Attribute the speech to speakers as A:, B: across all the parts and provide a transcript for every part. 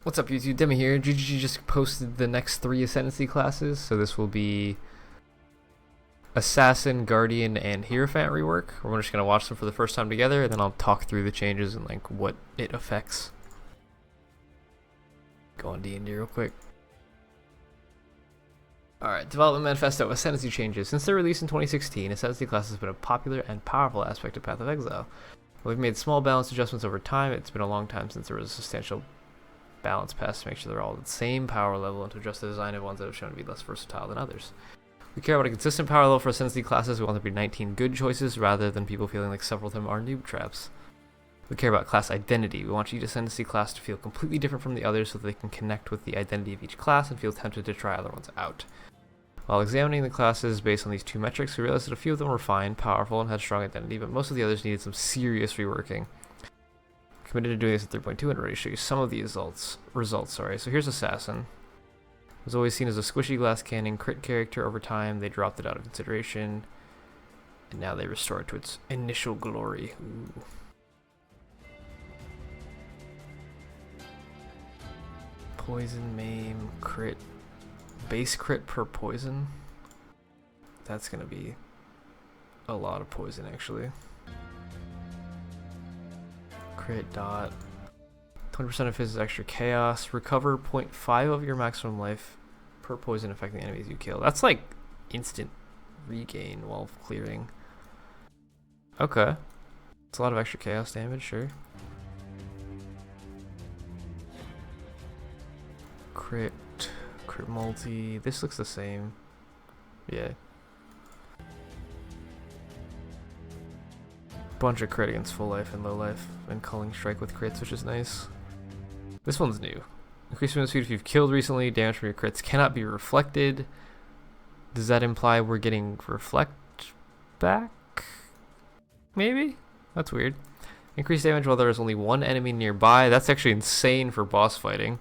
A: What's up YouTube, Demi here. GGG just posted the next 3 Ascendancy classes, so this will be Assassin, Guardian, and Hierophant rework. We're just going to watch them for the first time together, and then I'll talk through the changes and like what it affects. Go on D&D real quick. Alright, Development Manifesto, Ascendancy changes. Since their release in 2016, Ascendancy class has been a popular and powerful aspect of Path of Exile. We've made small balance adjustments over time. It's been a long time since there was a substantial balance pass to make sure they're all at the same power level and to adjust the design of ones that have shown to be less versatile than others. We care about a consistent power level for Ascendancy classes. We want there to be 19 good choices rather than people feeling like several of them are noob traps. We care about class identity. We want each Ascendancy class to feel completely different from the others so that they can connect with the identity of each class and feel tempted to try other ones out. While examining the classes based on these 2 metrics, we realized that a few of them were fine, powerful, and had strong identity, but most of the others needed some serious reworking. Committed to doing this at 3.2 and ready to show you some of the results. So here's Assassin. It was always seen as a squishy glass cannon crit character. Over time, they dropped it out of consideration, and now they restore it to its initial glory. Ooh. Poison, maim, crit. Base crit per poison. That's gonna be a lot of poison, actually. Crit dot. 20% of his extra chaos. Recover 0.5 of your maximum life per poison affecting enemies you kill. That's like instant regain while clearing. Okay. It's a lot of extra chaos damage, sure. Crit multi. This looks the same. Yeah. Bunch of crit against full life and low life, and culling strike with crits, which is nice. This one's new. Increase movement speed if you've killed recently. Damage from your crits cannot be reflected. Does that imply we're getting reflect back? Maybe? That's weird. Increase damage while there is only one enemy nearby. That's actually insane for boss fighting.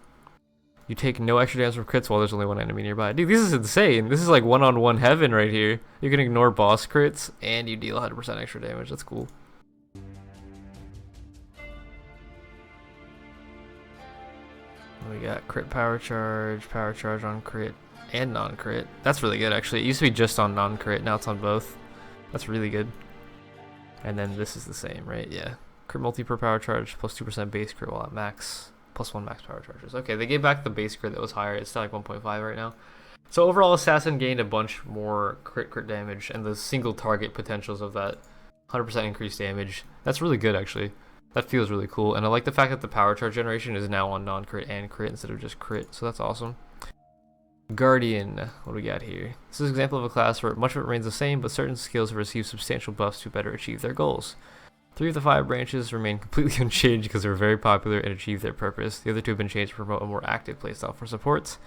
A: You take no extra damage from crits while there's only one enemy nearby. Dude, this is insane. This is like one-on-one heaven right here. You can ignore boss crits, and you deal 100% extra damage. That's cool. We got crit power charge on crit, and non-crit. That's really good, actually. It used to be just on non-crit, now it's on both. That's really good. And then this is the same, right? Yeah. Crit multi per power charge, plus 2% base crit while at max. Plus 1 max power charges. Okay, they gave back the base crit that was higher. It's still like 1.5 right now. So overall, Assassin gained a bunch more crit damage, and the single target potentials of that 100% increased damage. That's really good, actually. That feels really cool. And I like the fact that the power charge generation is now on non-crit and crit instead of just crit. So that's awesome. Guardian. What do we got here? This is an example of a class where much of it remains the same, but certain skills have received substantial buffs to better achieve their goals. 3 of the 5 branches remain completely unchanged because they're very popular and achieve their purpose. The other 2 have been changed to promote a more active playstyle for supports,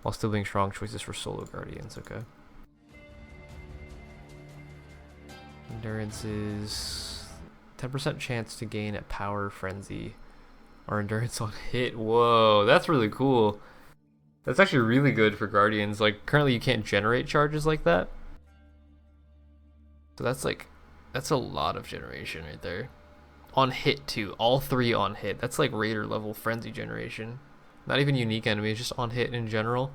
A: while still being strong choices for solo guardians. Okay. Endurance is 10% chance to gain a power frenzy or endurance on hit. Whoa, that's really cool. That's actually really good for guardians. Like currently you can't generate charges like that. So that's a lot of generation right there. On hit too. All 3 on hit. That's like raider level frenzy generation. Not even unique enemies, just on hit in general.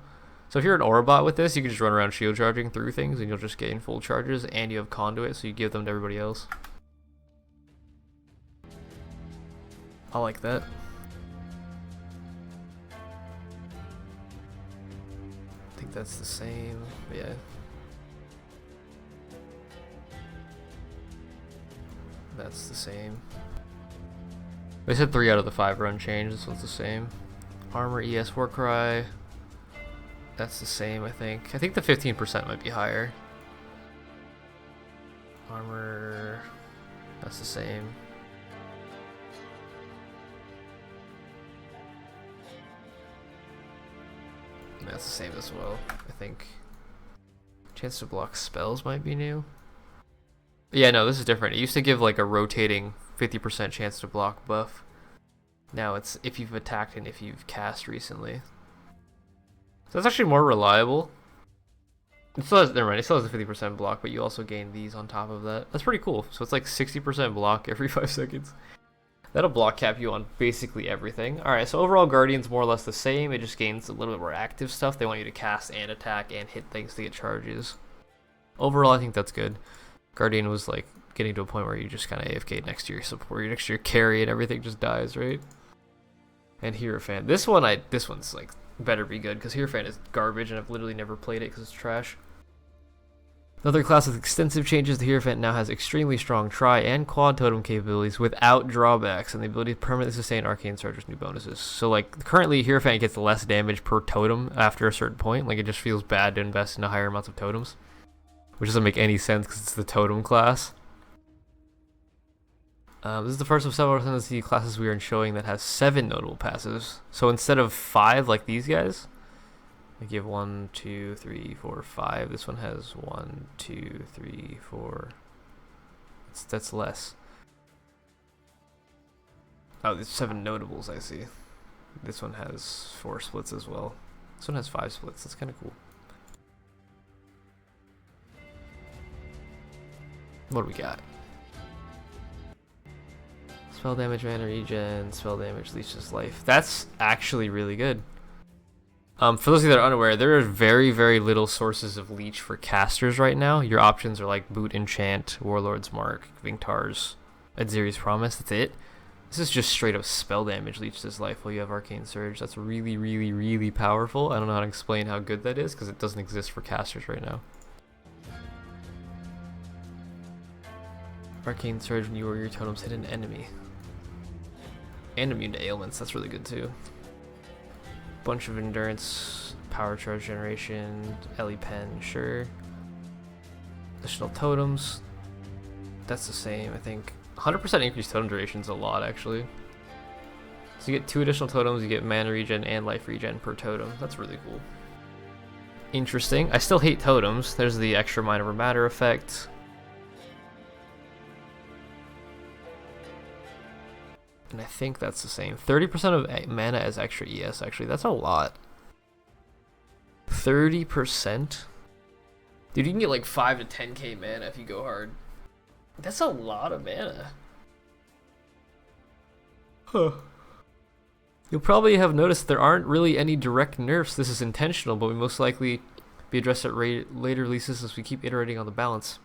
A: So if you're an Aurabot with this, you can just run around shield charging through things and you'll just gain full charges, and you have conduit, so you give them to everybody else. I like that. I think that's the same. Yeah. That's the same. They said 3 out of the 5 are unchanged. This one's the same. Armor, ES, Warcry. That's the same, I think. I think the 15% might be higher. Armor. That's the same. That's the same as well, I think. Chance to block spells might be new. Yeah, no, this is different. It used to give like a rotating 50% chance to block buff. Now it's if you've attacked and if you've cast recently. So that's actually more reliable. It still has, never mind, it still has a 50% block, but you also gain these on top of that. That's pretty cool. So it's like 60% block every 5 seconds. That'll block cap you on basically everything. Alright, so overall Guardian's more or less the same. It just gains a little bit more active stuff. They want you to cast and attack and hit things to get charges. Overall, I think that's good. Guardian was like getting to a point where you just kind of AFK next to your support, next to your carry, and everything just dies, right? And Hierophant. This one's like better be good, because Hierophant is garbage and I've literally never played it because it's trash. Another class with extensive changes, the Hierophant now has extremely strong tri and quad totem capabilities without drawbacks, and the ability to permanently sustain arcane surge with new bonuses. So like currently Hierophant gets less damage per totem after a certain point. Like it just feels bad to invest in higher amounts of totems, which doesn't make any sense because it's the totem class. This is the first of several Ascendancy classes we are showing that has 7 notable passives. So instead of 5 like these guys, I give 1, 2, 3, 4, 5. This one has 1, 2, 3, 4. That's less. Oh, there's 7 notables, I see. This one has 4 splits as well. This one has 5 splits. That's kind of cool. What do we got? Spell damage, mana regen, spell damage, leeches life. That's actually really good. For those of you that are unaware, there are very, very little sources of leech for casters right now. Your options are like Boot Enchant, Warlord's Mark, Vingtar's, Adziri's Promise. That's it. This is just straight up spell damage, leeches life while you have Arcane Surge. That's really, really, really powerful. I don't know how to explain how good that is because it doesn't exist for casters right now. Arcane Surge when you or your totems hit an enemy. And immune to ailments, that's really good too. Bunch of endurance, power charge generation, Ellie Pen, sure. Additional totems, that's the same, I think. 100% increased totem duration is a lot actually. So you get 2 additional totems, you get mana regen and life regen per totem. That's really cool. Interesting. I still hate totems. There's the extra mind over matter effect. And I think that's the same. 30% of mana as extra ES, actually. That's a lot. 30%? Dude, you can get like 5 to 10k mana if you go hard. That's a lot of mana. Huh. You'll probably have noticed there aren't really any direct nerfs. This is intentional, but we most likely be addressed at later releases as we keep iterating on the balance.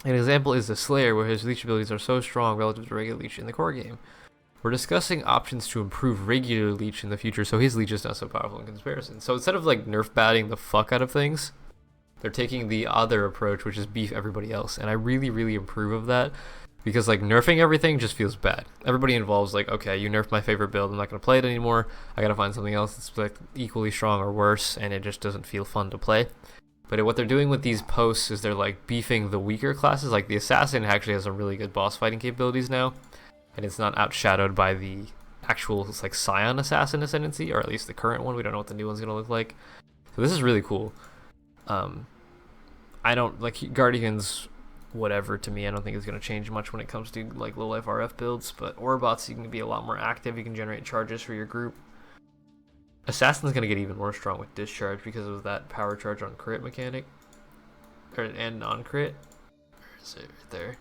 A: An example is the Slayer, where his leech abilities are so strong relative to regular leech in the core game. We're discussing options to improve regular leech in the future, so his leech is not so powerful in comparison. So instead of like nerf batting the fuck out of things, they're taking the other approach, which is beef everybody else. And I really, really approve of that, because like nerfing everything just feels bad. Everybody involved is like, okay, you nerfed my favorite build, I'm not gonna play it anymore. I gotta find something else that's like equally strong or worse, and it just doesn't feel fun to play. But what they're doing with these posts is they're like beefing the weaker classes. Like the Assassin actually has some really good boss fighting capabilities now, and it's not outshadowed by the actual like Scion Assassin Ascendancy, or at least the current one. We don't know what the new one's gonna look like. So this is really cool. I don't like Guardians, whatever to me. I don't think it's gonna change much when it comes to like low life RF builds. But Orbots, you can be a lot more active. You can generate charges for your group. Assassin's gonna get even more strong with discharge because of that power charge on crit mechanic, and non-crit. Where is it? Right there.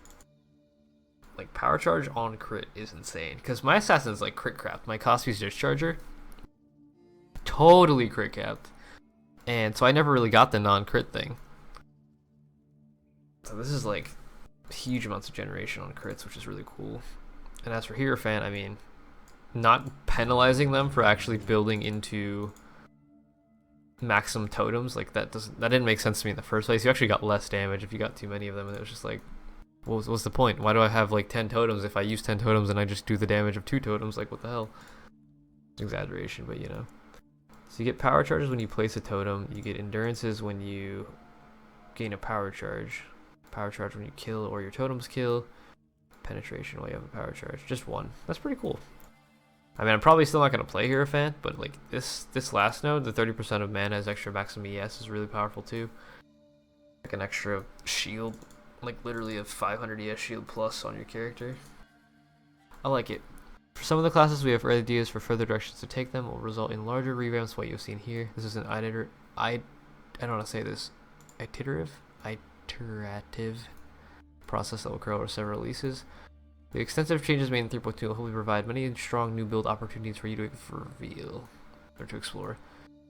A: Like power charge on crit is insane because my Assassin's like crit capped. My Cospy's discharger, totally crit capped, and so I never really got the non-crit thing. So this is like huge amounts of generation on crits, which is really cool. And as for Hierophant, I mean, not penalizing them for actually building into maximum totems, like that didn't make sense to me in the first place. You actually got less damage if you got too many of them, and it was just like, what's the point? Why do I have like 10 totems if I use 10 totems and I just do the damage of 2 totems? Like, what the hell? It's an exaggeration, but you know. So you get power charges when you place a totem. You get endurances when you gain a power charge. Power charge when you kill or your totems kill. Penetration while you have a power charge. Just 1. That's pretty cool. I mean, I'm probably still not going to play Hierophant, but like this last node, the 30% of mana as extra maximum ES is really powerful too. Like an extra shield, like literally a 500 ES shield plus on your character. I like it. For some of the classes, we have ideas for further directions to take them. Will result in larger revamps, what you've seen here. This is an I don't want to say this. Iterative process that will occur over several releases. The extensive changes made in 3.2 will hopefully provide many strong new build opportunities for you to reveal or to explore.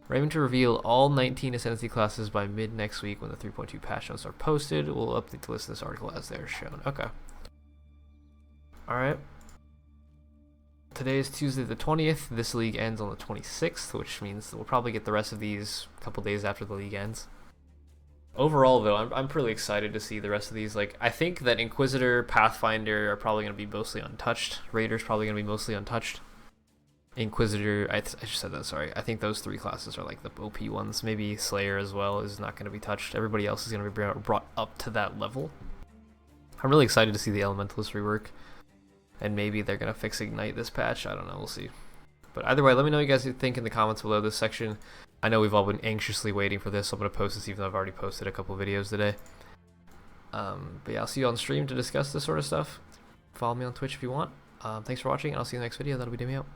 A: We're aiming to reveal all 19 Ascendancy classes by mid next week when the 3.2 patch notes are posted. We'll update the list of this article as they are shown. Okay. Alright. Today is Tuesday the 20th. This league ends on the 26th, which means we'll probably get the rest of these a couple days after the league ends. Overall, though, I'm pretty excited to see the rest of these. Like, I think that Inquisitor, Pathfinder are probably going to be mostly untouched. Raider's probably going to be mostly untouched. Inquisitor, I just said that, sorry. I think those three classes are like the OP ones. Maybe Slayer as well is not going to be touched. Everybody else is going to be brought up to that level. I'm really excited to see the Elementalist rework. And maybe they're going to fix Ignite this patch. I don't know, we'll see. But either way, let me know what you guys think in the comments below this section. I know we've all been anxiously waiting for this, so I'm going to post this even though I've already posted a couple videos today. But yeah, I'll see you on stream to discuss this sort of stuff. Follow me on Twitch if you want. Thanks for watching, and I'll see you in the next video. That'll be Demi out.